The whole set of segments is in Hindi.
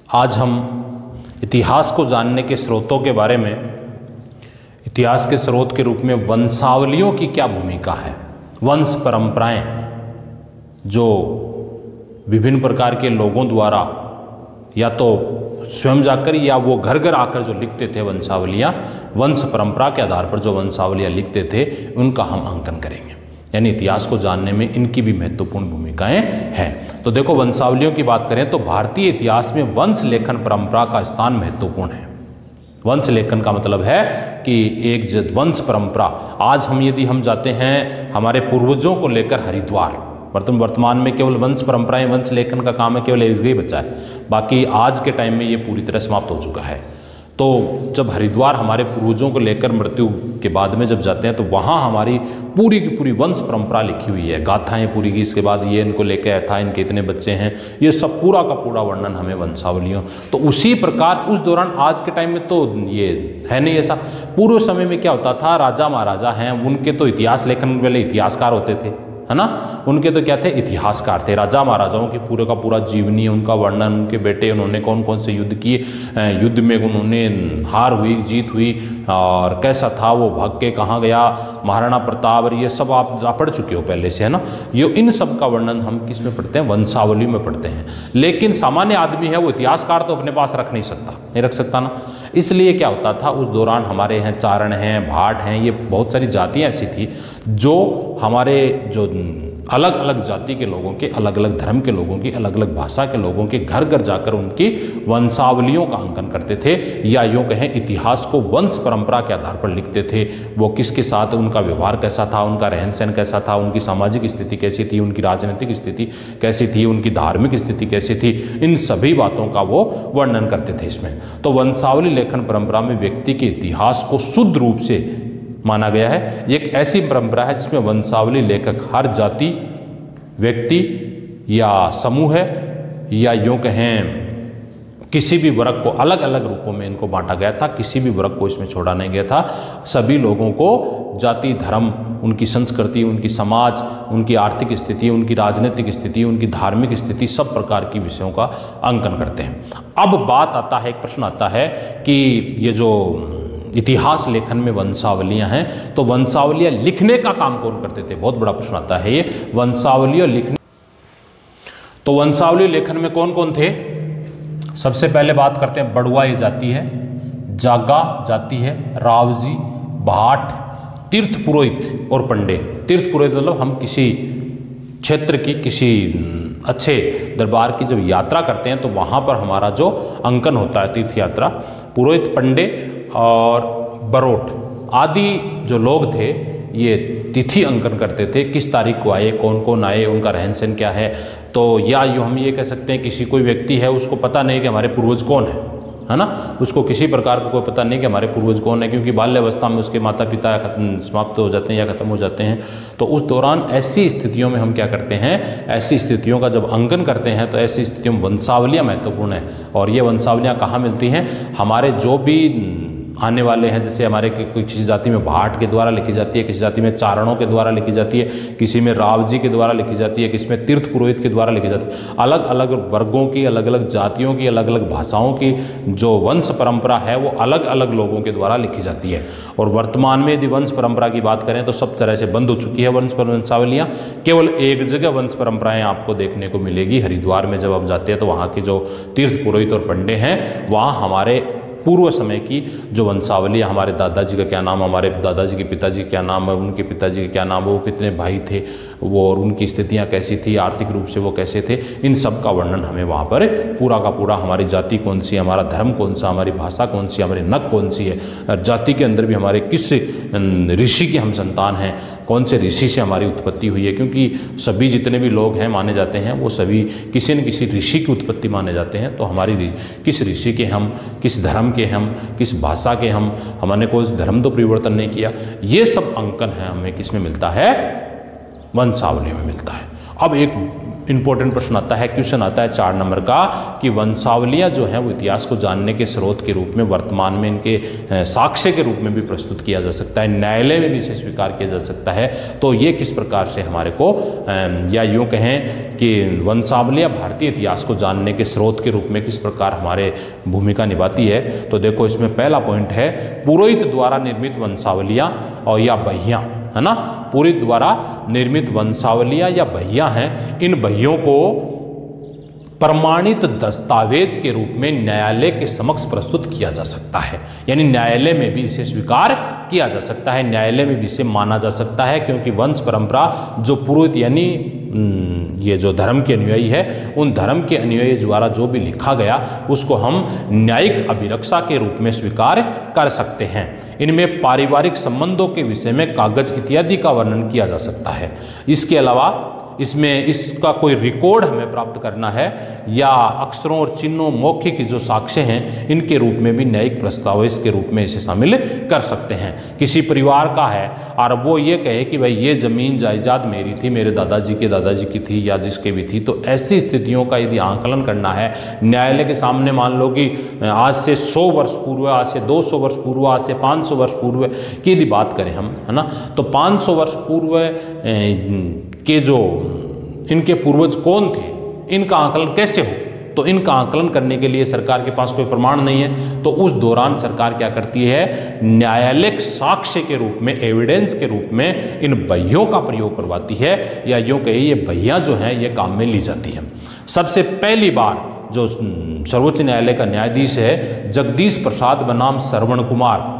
आज हम इतिहास को जानने के स्रोतों के बारे में, इतिहास के स्रोत के रूप में वंशावलियों की क्या भूमिका है, वंश परंपराएं जो विभिन्न प्रकार के लोगों द्वारा या तो स्वयं जाकर या वो घर घर आकर जो लिखते थे वंशावलियाँ, वंश परंपरा के आधार पर जो वंशावलियाँ लिखते थे उनका हम अंकन करेंगे। यानी इतिहास को जानने में इनकी भी महत्वपूर्ण भूमिकाएं हैं। तो देखो, वंशावलियों की बात करें तो भारतीय इतिहास में वंश लेखन परंपरा का स्थान महत्वपूर्ण है। वंश लेखन का मतलब है कि एक वंश परंपरा, आज यदि हम जाते हैं हमारे पूर्वजों को लेकर हरिद्वार, वर्तमान में केवल वंश परंपराएं, वंश लेखन का काम है केवल एक ही बचा है, बाकी आज के टाइम में ये पूरी तरह समाप्त हो चुका है। तो जब हरिद्वार हमारे पूर्वजों को लेकर मृत्यु के बाद में जब जाते हैं तो वहाँ हमारी पूरी की पूरी वंश परंपरा लिखी हुई है, गाथाएं पूरी की, इसके बाद ये इनको लेकर आया था, इनके इतने बच्चे हैं, ये सब पूरा का पूरा वर्णन हमें वंशावलियों। तो उसी प्रकार उस दौरान, आज के टाइम में तो ये है नहीं ऐसा। पूर्व समय में क्या होता था, राजा महाराजा हैं, उनके तो इतिहास लेखन वाले इतिहासकार होते थे, है ना। उनके तो क्या थे, इतिहासकार थे। राजा महाराजाओं की पूरे का पूरा जीवनी, उनका वर्णन, उनके बेटे उन्होंने कौन कौन से युद्ध किए, युद्ध में उन्होंने हार हुई, जीत हुई, और कैसा था वो, भाग के कहाँ गया, महाराणा प्रताप, और ये सब आप पढ़ चुके हो पहले से, है ना। ये इन सब का वर्णन हम किस में पढ़ते हैं, वंशावली में पढ़ते हैं। लेकिन सामान्य आदमी है वो इतिहासकार तो अपने पास रख नहीं सकता, नहीं रख सकता ना। इसलिए क्या होता था उस दौरान, हमारे हैं चारण हैं, भाट हैं, ये बहुत सारी जातियाँ ऐसी थी जो हमारे जो अलग अलग जाति के लोगों के, अलग अलग धर्म के लोगों की, अलग अलग भाषा के लोगों के घर घर जाकर उनकी वंशावलियों का अंकन करते थे, या यूँ कहें इतिहास को वंश परंपरा के आधार पर लिखते थे। वो किसके साथ उनका व्यवहार कैसा था, उनका रहन सहन कैसा था, उनकी सामाजिक स्थिति कैसी थी, उनकी राजनीतिक स्थिति कैसी थी, उनकी धार्मिक स्थिति कैसी थी, इन सभी बातों का वो वर्णन करते थे इसमें। तो वंशावली लेखन परंपरा में व्यक्ति के इतिहास को शुद्ध रूप से माना गया है। ये एक ऐसी परंपरा है जिसमें वंशावली लेखक हर जाति, व्यक्ति या समूह है, या यूँ कहें किसी भी वर्ग को, अलग अलग रूपों में इनको बांटा गया था, किसी भी वर्ग को इसमें छोड़ा नहीं गया था। सभी लोगों को जाति, धर्म, उनकी संस्कृति, उनकी समाज, उनकी आर्थिक स्थिति, उनकी राजनीतिक स्थिति, उनकी धार्मिक स्थिति, सब प्रकार की विषयों का अंकन करते हैं। अब बात आता है, एक प्रश्न आता है कि ये जो इतिहास लेखन में वंशावलियां हैं, तो वंशावलियां लिखने का काम कौन करते थे, बहुत बड़ा प्रश्न आता है ये। वंशावलियां लिखने, तो वंशावली लेखन में कौन कौन थे। सबसे पहले बात करते हैं बड़ुआ ये जाति है, जागा जाति है, रावजी, भाट, तीर्थ पुरोहित और पंडे। तीर्थ पुरोहित मतलब हम किसी क्षेत्र की, किसी अच्छे दरबार की जब यात्रा करते हैं तो वहाँ पर हमारा जो अंकन होता है, तीर्थ यात्रा। पुरोहित, पंडे और बरोट आदि जो लोग थे ये तिथि अंकन करते थे, किस तारीख को आए, कौन कौन आए, उनका रहन सहन क्या है। तो या यूँ हम ये कह सकते हैं किसी कोई व्यक्ति है, उसको पता नहीं कि हमारे पूर्वज कौन है ना, उसको किसी प्रकार का कोई पता नहीं कि हमारे पूर्वज कौन है, क्योंकि बाल्यावस्था में उसके माता पिता समाप्त हो जाते हैं या खत्म हो जाते हैं। तो उस दौरान ऐसी स्थितियों में हम क्या करते हैं, ऐसी स्थितियों का जब अंकन करते हैं तो ऐसी स्थितियों में वंशावलियाँ महत्वपूर्ण है। और ये वंशावलियाँ कहाँ मिलती हैं, हमारे जो भी आने वाले हैं, जैसे हमारे किसी जाति में भाट के द्वारा लिखी जाती है, किसी जाति में चारणों के द्वारा लिखी जाती है, किसी में रावजी के द्वारा लिखी जाती है, किसी में तीर्थ पुरोहित के द्वारा लिखी जाती है। अलग अलग वर्गों की, अलग अलग जातियों की, अलग अलग भाषाओं की जो वंश परंपरा है वो अलग अलग लोगों के द्वारा लिखी जाती है। और वर्तमान में यदि वंश परंपरा की बात करें तो सब तरह से बंद हो चुकी है वंशावलियाँ। केवल एक जगह वंश परंपराएँ आपको देखने को मिलेगी, हरिद्वार में जब आप जाते हैं तो वहाँ के जो तीर्थ पुरोहित और पंडे हैं, वहाँ हमारे पूर्व समय की जो वंशावली, हमारे दादाजी का क्या नाम, हमारे दादाजी के पिताजी का क्या नाम है, उनके पिताजी का क्या नाम है, वो कितने भाई थे, वो और उनकी स्थितियाँ कैसी थी, आर्थिक रूप से वो कैसे थे, इन सब का वर्णन हमें वहाँ पर पूरा का पूरा, हमारी जाति कौन सी है, हमारा धर्म कौन सा, हमारी भाषा कौन सी, हमारी नक कौन सी है, जाति के अंदर भी हमारे किस ऋषि की हम संतान हैं, कौन से ऋषि से हमारी उत्पत्ति हुई है, क्योंकि सभी जितने भी लोग हैं माने जाते हैं वो सभी किसी न किसी ऋषि की उत्पत्ति माने जाते हैं। तो हमारी किस ऋषि के हम, किस धर्म के हम, किस भाषा के हमने कोई धर्म तो परिवर्तन नहीं किया, ये सब अंकन है हमें किस में मिलता है, वंशावली में मिलता है। अब एक इंपॉर्टेंट प्रश्न आता है, क्वेश्चन आता है 4 नंबर का कि वंशावलियाँ जो हैं वो इतिहास को जानने के स्रोत के रूप में वर्तमान में इनके साक्ष्य के रूप में भी प्रस्तुत किया जा सकता है, न्यायालय में भी इसे स्वीकार किया जा सकता है। तो ये किस प्रकार से हमारे को या यूँ कहें कि वंशावलियाँ भारतीय इतिहास को जानने के स्रोत के रूप में किस प्रकार हमारे भूमिका निभाती है। तो देखो इसमें पहला पॉइंट है पुरोहित द्वारा निर्मित वंशावलियाँ और या बहियाँ, है ना, पुरोहित द्वारा निर्मित वंशावलियाँ या बहियाँ हैं। इन बहियों को प्रमाणित दस्तावेज के रूप में न्यायालय के समक्ष प्रस्तुत किया जा सकता है, यानी न्यायालय में भी इसे स्वीकार किया जा सकता है, न्यायालय में भी इसे माना जा सकता है, क्योंकि वंश परंपरा जो पुरोहित यानी ये जो धर्म के अनुयायी है, उन धर्म के अनुयायी द्वारा जो भी लिखा गया उसको हम न्यायिक अभिरक्षा के रूप में स्वीकार कर सकते हैं। इनमें पारिवारिक संबंधों के विषय में कागज इत्यादि का वर्णन किया जा सकता है। इसके अलावा इसमें इसका कोई रिकॉर्ड हमें प्राप्त करना है या अक्षरों और चिन्हों मौखिक जो साक्ष्य हैं इनके रूप में भी न्यायिक प्रस्तावज के रूप में इसे शामिल कर सकते हैं। किसी परिवार का है और वो ये कहे कि भाई ये ज़मीन जायदाद मेरी थी, मेरे दादाजी की थी या जिसके भी थी, तो ऐसी स्थितियों का यदि आंकलन करना है न्यायालय के सामने, मान लो कि आज से 100 वर्ष पूर्व, आज से 200 वर्ष पूर्व, आज से 500 वर्ष पूर्व की यदि बात करें हम, है ना, तो 500 वर्ष पूर्व के जो इनके पूर्वज कौन थे, इनका आकलन कैसे हो, तो इनका आकलन करने के लिए सरकार के पास कोई प्रमाण नहीं है। तो उस दौरान सरकार क्या करती है, न्यायालयिक साक्ष्य के रूप में, एविडेंस के रूप में इन बहियों का प्रयोग करवाती है, या यूँ कहिए ये बहियाँ जो हैं ये काम में ली जाती हैं। सबसे पहली बार जो सर्वोच्च न्यायालय का न्यायाधीश है जगदीश प्रसाद बनाम Shravan Kumar,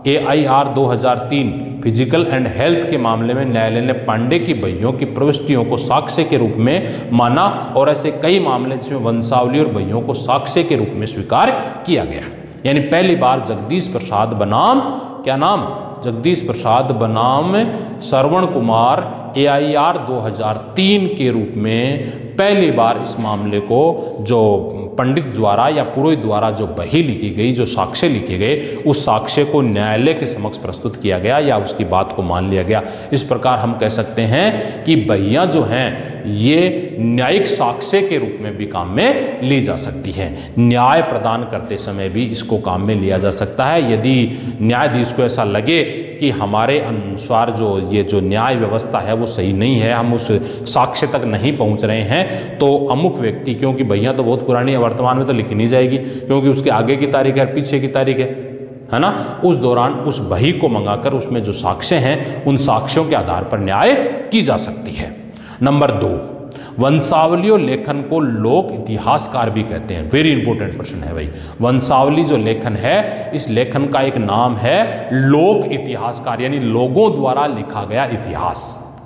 AIR 2003 physical and health के मामले में न्यायालय ने पांडे की बहियों की प्रविष्टियों को साक्ष्य के रूप में माना, और ऐसे कई मामले जिसमें वंशावली और बहियों को साक्ष्य के रूप में स्वीकार किया गया। यानी पहली बार जगदीश प्रसाद बनाम, क्या नाम, जगदीश प्रसाद बनाम श्रवण कुमार AIR 2003 के रूप में पहली बार इस मामले को जो पंडित द्वारा या पुरोहित द्वारा जो बही लिखी गई, जो साक्ष्य लिखे गए, उस साक्ष्य को न्यायालय के समक्ष प्रस्तुत किया गया या उसकी बात को मान लिया गया। इस प्रकार हम कह सकते हैं कि बहियाँ जो हैं ये न्यायिक साक्ष्य के रूप में भी काम में ली जा सकती है। न्याय प्रदान करते समय भी इसको काम में लिया जा सकता है। यदि न्यायाधीश को ऐसा लगे कि हमारे अनुसार जो ये जो न्याय व्यवस्था है वो सही नहीं है, हम उस साक्ष्य तक नहीं पहुंच रहे हैं, तो अमुक व्यक्ति, क्योंकि बहियाँ तो बहुत पुरानी है, वर्तमान में तो लिखी नहीं जाएगी क्योंकि उसके आगे की तारीख है, पीछे की तारीख है ना, उस दौरान उस बही को मंगाकर उसमें जो साक्ष्य हैं उन साक्ष्यों के आधार पर न्याय की जा सकती है। नंबर 2, वंशावली और लेखन को लोक इतिहासकार भी कहते हैं। वेरी इंपॉर्टेंट प्रश्न है भाई। वंशावली जो लेखन है, इस लेखन का एक नाम है लोक इतिहासकार, यानी लोगों द्वारा लिखा गया इतिहास,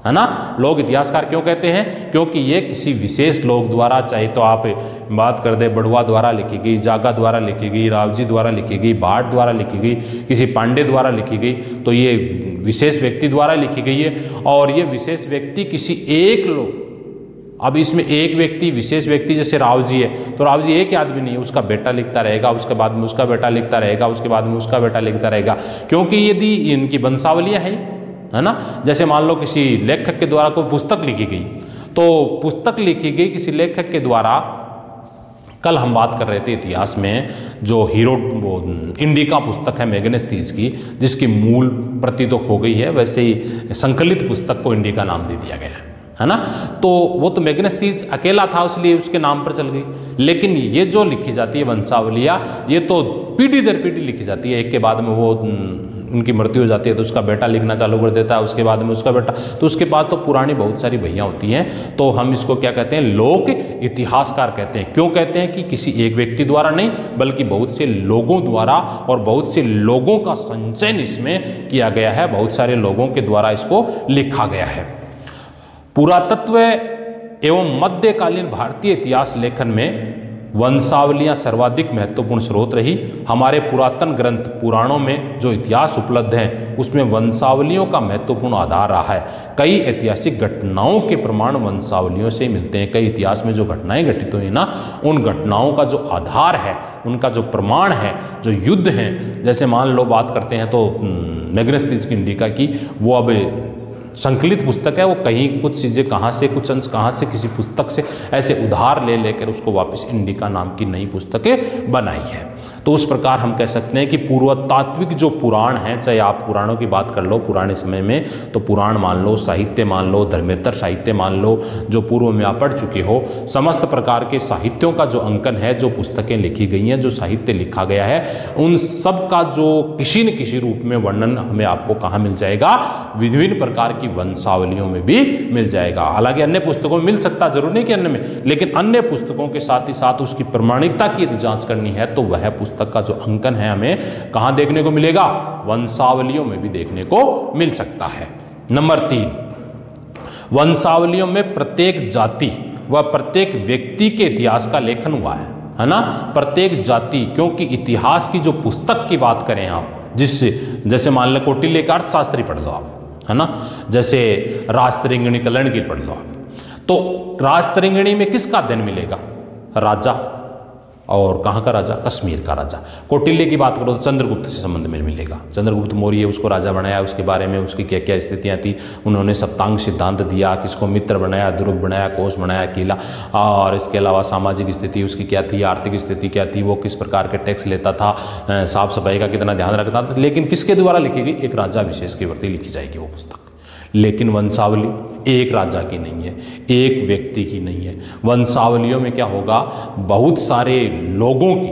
है ना। लोक इतिहासकार क्यों कहते हैं, क्योंकि ये किसी विशेष लोग द्वारा, चाहे तो आप बात कर दे बड़ुआ द्वारा लिखी गई, जागा द्वारा लिखी गई, रावजी द्वारा लिखी गई, भाट द्वारा लिखी गई, किसी पांडे द्वारा लिखी गई, तो ये विशेष व्यक्ति द्वारा लिखी गई है। और ये विशेष व्यक्ति किसी एक लोग, अब इसमें एक व्यक्ति, विशेष व्यक्ति, जैसे रावजी है तो रावजी एक आदमी नहीं है, उसका बेटा लिखता रहेगा, उसके बाद में उसका बेटा लिखता रहेगा, उसके बाद में उसका बेटा लिखता रहेगा, क्योंकि यदि इनकी वंशावलियाँ है ना। जैसे मान लो किसी लेखक के द्वारा कोई पुस्तक लिखी गई, तो पुस्तक लिखी गई किसी लेखक के द्वारा, कल हम बात कर रहे थे इतिहास में जो हीरो वो इंडिका पुस्तक है मेगनेस्तीस की, जिसकी मूल प्रति तो खो गई है, वैसे ही संकलित पुस्तक को इंडिका नाम दे दिया गया है ना। तो वो तो मेगनेस्तीस अकेला था इसलिए उसके नाम पर चल गई, लेकिन ये जो लिखी जाती है वंशावलियाँ, ये तो पीढ़ी दर पीढ़ी लिखी जाती है। एक के बाद में वो उनकी मृत्यु हो जाती है तो उसका बेटा लिखना चालू कर देता है, उसके बाद में उसका बेटा, तो उसके बाद तो पुरानी बहुत सारी बहियाँ होती हैं। तो हम इसको क्या कहते हैं, लोक इतिहासकार कहते हैं। क्यों कहते हैं कि किसी एक व्यक्ति द्वारा नहीं, बल्कि बहुत से लोगों द्वारा, और बहुत से लोगों का संचयन इसमें किया गया है, बहुत सारे लोगों के द्वारा इसको लिखा गया है। पुरातत्व एवं मध्यकालीन भारतीय इतिहास लेखन में वंशावलियाँ सर्वाधिक महत्वपूर्ण स्रोत रही। हमारे पुरातन ग्रंथ पुराणों में जो इतिहास उपलब्ध हैं उसमें वंशावलियों का महत्वपूर्ण आधार रहा है। कई ऐतिहासिक घटनाओं के प्रमाण वंशावलियों से मिलते हैं। कई इतिहास में जो घटनाएं घटित हुई ना, उन घटनाओं का जो आधार है, उनका जो प्रमाण है, जो युद्ध हैं, जैसे मान लो बात करते हैं तो मेगनेस्तीस की इंडिका की, वो अब संकलित पुस्तक है, वो कहीं कुछ चीज़ें कहाँ से, कुछ अंश कहाँ से, किसी पुस्तक से ऐसे उधार ले लेकर उसको वापस इंडिका नाम की नई पुस्तकें बनाई है। तो उस प्रकार हम कह सकते हैं कि पुरातात्विक जो पुराण हैं, चाहे आप पुराणों की बात कर लो पुराने समय में, तो पुराण मान लो, साहित्य मान लो, धर्मेतर साहित्य मान लो, जो पूर्व में आप पढ़ चुके हो, समस्त प्रकार के साहित्यों का जो अंकन है, जो पुस्तकें लिखी गई हैं, जो साहित्य लिखा गया है, उन सब का जो किसी न किसी रूप में वर्णन हमें आपको कहाँ मिल जाएगा, विभिन्न प्रकार की वंशावलियों में भी मिल जाएगा। हालांकि अन्य पुस्तकों में मिल सकता, जरूर नहीं कि अन्य में, लेकिन अन्य पुस्तकों के साथ ही साथ उसकी प्रमाणिकता की यदि जांच करनी है तो वह पुस्तक का जो अंकन है हमें कहां देखने को मिलेगा, वंशावलियों में भी देखने को मिल सकता है। नंबर 3, वंशावलियों में प्रत्येक जाति व प्रत्येक व्यक्ति के इतिहास का लेखन हुआ है ना, प्रत्येक जाति, क्योंकि इतिहास की जो पुस्तक की बात करें आप, जिससे जैसे मान लो कौटिल्य का अर्थशास्त्री पढ़ लो आप, है ना, जैसे राजतरंगिणी कल्याण की पढ़ लो आप, तो राजतरंगिणी में किसका अध्ययन मिलेगा, राजा, और कहाँ का राजा, कश्मीर का राजा। कौटिल्य की बात करो तो चंद्रगुप्त से संबंध में मिलेगा, चंद्रगुप्त मौर्य उसको राजा बनाया, उसके बारे में उसकी क्या क्या स्थितियाँ थी, उन्होंने सप्तांग सिद्धांत दिया, किसको मित्र बनाया, दुर्ग बनाया, कोष बनाया, किला, और इसके अलावा सामाजिक स्थिति उसकी क्या थी, आर्थिक स्थिति क्या थी, वो किस प्रकार के टैक्स लेता था, साफ सफाई का कितना ध्यान रखता था, लेकिन किसके द्वारा लिखी गई, एक राजा विशेष के प्रति लिखी जाएगी वो पुस्तक। लेकिन वंशावली एक राजा की नहीं है, एक व्यक्ति की नहीं है, वंशावलियों में क्या होगा, बहुत सारे लोगों की,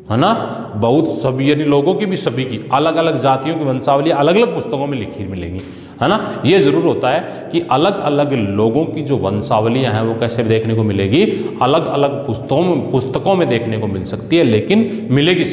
है ना, बहुत सभी यानी लोगों की भी, सभी की, अलग अलग जातियों की वंशावली अलग अलग पुस्तकों में लिखी मिलेंगी, है ना। ये जरूर होता है कि अलग अलग लोगों की जो वंशावलियां हैं वो कैसे देखने को मिलेगी, अलग अलग पुस्तकों में देखने को मिल सकती है, लेकिन मिलेगी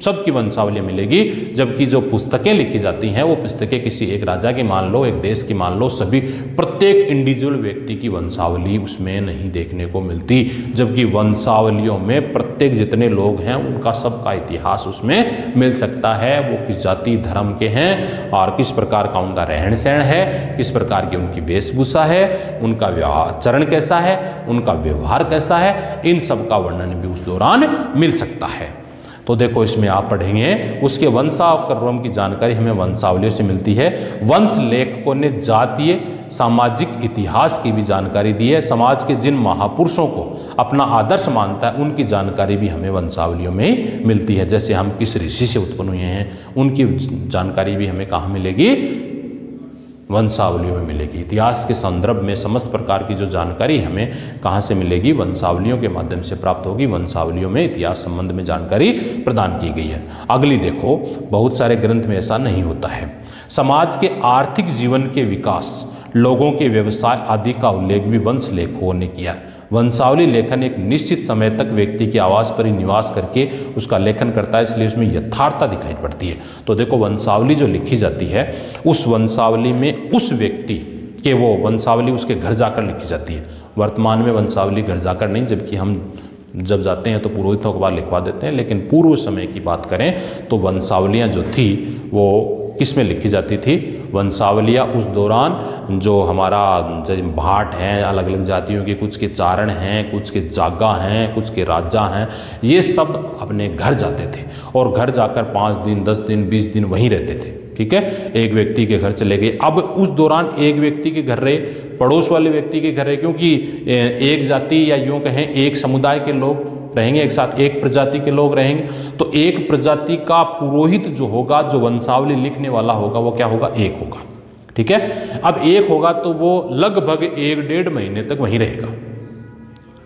सबकी वंशावली मिलेगी। जबकि जो पुस्तकें लिखी जाती हैं वो पुस्तकें किसी एक राजा की मान लो, एक देश की मान लो, सभी प्रत्येक इंडिविजुअल व्यक्ति की वंशावली उसमें नहीं देखने को मिलती। जबकि वंशावलियों में प्रत्येक जितने लोग हैं उनका सबका इतिहास उसमें मिल सकता है, वो किस जाति धर्म के हैं और किस प्रकार का उनका रहन सहन है, किस प्रकार की उनकी वेशभूषा है, उनका आचरण कैसा है, उनका व्यवहार कैसा है, इन सब का वर्णन भी उस दौरान मिल सकता है। तो देखो इसमें आप पढ़ेंगे, उसके वंशाक्रम की जानकारी हमें वंशावलियों से मिलती है। वंश लेखकों ने जातीय सामाजिक इतिहास की भी जानकारी दी है। समाज के जिन महापुरुषों को अपना आदर्श मानता है उनकी जानकारी भी हमें वंशावलियों में ही मिलती है। जैसे हम किस ऋषि से उत्पन्न हुए हैं उनकी जानकारी भी हमें कहाँ मिलेगी, वंशावलियों में मिलेगी। इतिहास के संदर्भ में समस्त प्रकार की जो जानकारी हमें कहाँ से मिलेगी, वंशावलियों के माध्यम से प्राप्त होगी। वंशावलियों में इतिहास संबंध में जानकारी प्रदान की गई है। अगली देखो, बहुत सारे ग्रंथ में ऐसा नहीं होता है। समाज के आर्थिक जीवन के विकास, लोगों के व्यवसाय आदि का उल्लेख भी वंश लेखकों ने किया। वंशावली लेखन एक निश्चित समय तक व्यक्ति के आवास पर ही निवास करके उसका लेखन करता है, इसलिए उसमें यथार्थता दिखाई पड़ती है। तो देखो वंशावली जो लिखी जाती है उस वंशावली में उस व्यक्ति के वो वंशावली उसके घर जाकर लिखी जाती है। वर्तमान में वंशावली घर जाकर नहीं, जबकि हम जब जाते हैं तो पुरोहितों के बाद लिखवा देते हैं, लेकिन पूर्व समय की बात करें तो वंशावलियाँ जो थी वो किस में लिखी जाती थी, वंशावलियाँ उस दौरान जो हमारा जैसे भाट हैं, अलग अलग जातियों के, कुछ के चारण हैं, कुछ के जागा हैं, कुछ के राजा हैं, ये सब अपने घर जाते थे और घर जाकर 5 दिन 10 दिन 20 दिन वहीं रहते थे। ठीक है, एक व्यक्ति के घर चले गए। अब उस दौरान एक व्यक्ति के घर रहे, पड़ोस वाले व्यक्ति के घर रहे, क्योंकि एक जाति या यूँ कहें एक समुदाय के लोग रहेंगे एक साथ, एक प्रजाति के लोग रहेंगे, तो एक प्रजाति का पुरोहित जो होगा, जो वंशावली लिखने वाला होगा, वो क्या होगा, एक होगा। ठीक है, अब एक होगा तो वो लगभग 1-1.5 महीने तक वहीं रहेगा।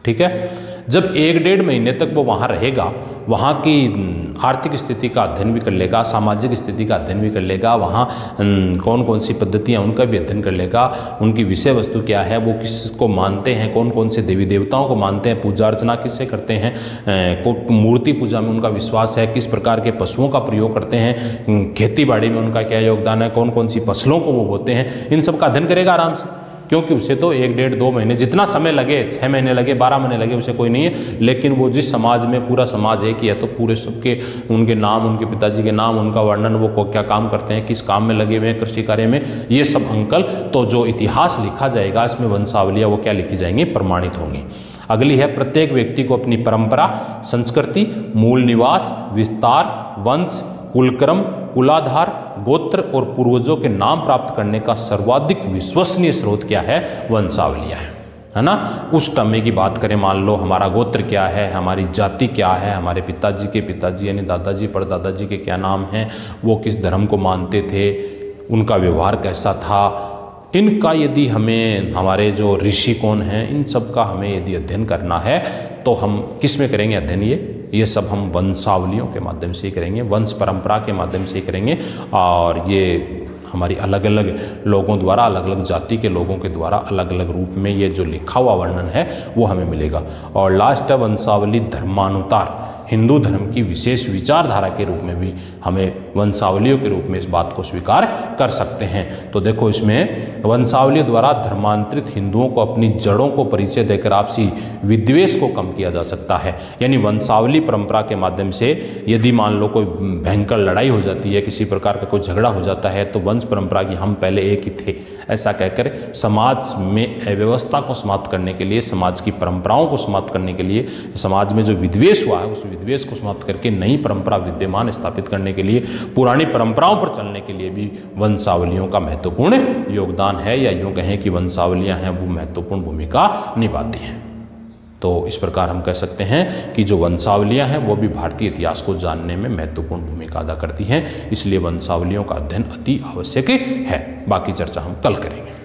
ठीक है, जब 1-1.5 महीने तक वो वहाँ रहेगा, वहाँ की आर्थिक स्थिति का अध्ययन भी कर लेगा, सामाजिक स्थिति का अध्ययन भी कर लेगा, वहाँ कौन कौन सी पद्धतियाँ उनका भी अध्ययन कर लेगा, उनकी विषय वस्तु क्या है, वो किसको मानते हैं, कौन कौन से देवी देवताओं को मानते हैं, पूजा अर्चना किससे करते हैं, मूर्ति पूजा में उनका विश्वास है, किस प्रकार के पशुओं का प्रयोग करते हैं, खेती बाड़ी में उनका क्या योगदान है, कौन कौन सी फसलों को वो बोते हैं, इन सब का अध्ययन करेगा आराम से। क्योंकि उसे तो 1-1.5-2 महीने, जितना समय लगे, 6 महीने लगे, 12 महीने लगे, उसे कोई नहीं है। लेकिन वो जिस समाज में, पूरा समाज एक ही है, तो पूरे सबके उनके नाम, उनके पिताजी के नाम, उनका वर्णन, वो क्या काम करते हैं, किस काम में लगे हुए हैं, कृषि कार्य में, ये सब अंकल, तो जो इतिहास लिखा जाएगा इसमें वंशावलियाँ वो क्या लिखी जाएंगी, प्रमाणित होंगी। अगली है, प्रत्येक व्यक्ति को अपनी परंपरा, संस्कृति, मूल निवास, विस्तार, वंश, कुलक्रम, कुलाधार, गोत्र और पूर्वजों के नाम प्राप्त करने का सर्वाधिक विश्वसनीय स्रोत क्या है? वंशावलियाँ है ना। उस समय की बात करें, मान लो हमारा गोत्र क्या है, हमारी जाति क्या है, हमारे पिताजी के पिताजी यानी दादाजी परदादाजी के क्या नाम हैं, वो किस धर्म को मानते थे, उनका व्यवहार कैसा था, इनका यदि हमें, हमारे जो ऋषि कौन हैं, इन सब का हमें यदि अध्ययन करना है तो हम किस में करेंगे अध्ययन? ये सब हम वंशावलियों के माध्यम से ही करेंगे, वंश परंपरा के माध्यम से ही करेंगे। और ये हमारी अलग अलग लोगों द्वारा, अलग अलग जाति के लोगों के द्वारा अलग अलग रूप में ये जो लिखा हुआ वर्णन है वो हमें मिलेगा। और लास्ट है वंशावली धर्मानुसार, हिंदू धर्म की विशेष विचारधारा के रूप में भी हमें वंशावलियों के रूप में इस बात को स्वीकार कर सकते हैं। तो देखो, इसमें वंशावलियों द्वारा धर्मांतरित हिंदुओं को अपनी जड़ों को परिचय देकर आपसी विद्वेष को कम किया जा सकता है। यानी वंशावली परंपरा के माध्यम से यदि मान लो कोई भयंकर लड़ाई हो जाती है, किसी प्रकार का कोई झगड़ा हो जाता है, तो वंश परंपरा की हम पहले एक ही थे ऐसा कहकर समाज में अव्यवस्था को समाप्त करने के लिए, समाज की परंपराओं को समाप्त करने के लिए, समाज में जो विद्वेष हुआ है उस विद्वेष को समाप्त करके नई परंपरा विद्यमान स्थापित करने के लिए, पुरानी परंपराओं पर चलने के लिए भी वंशावलियों का महत्वपूर्ण योगदान है, या यूँ कहें कि वंशावलियाँ हैं वो महत्वपूर्ण भूमिका निभाती हैं। तो इस प्रकार हम कह सकते हैं कि जो वंशावलियाँ हैं वो भी भारतीय इतिहास को जानने में महत्वपूर्ण भूमिका अदा करती हैं, इसलिए वंशावलियों का अध्ययन अति आवश्यक है। बाकी चर्चा हम कल करेंगे।